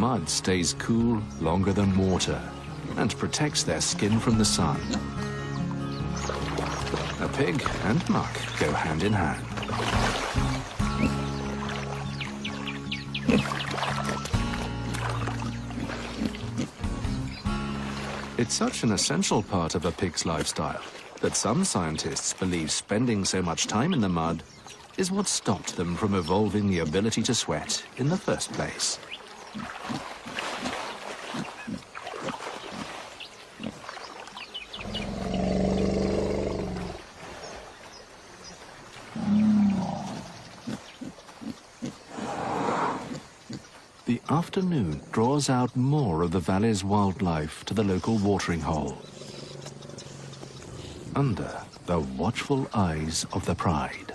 Mud stays cool longer than water and protects their skin from the sun. A pig and muck go hand in hand. It's such an essential part of a pig's lifestyle that some scientists believe spending so much time in the mud is what stopped them from evolving the ability to sweat in the first place. The afternoon draws out more of the valley's wildlife to the local watering hole, under the watchful eyes of the pride.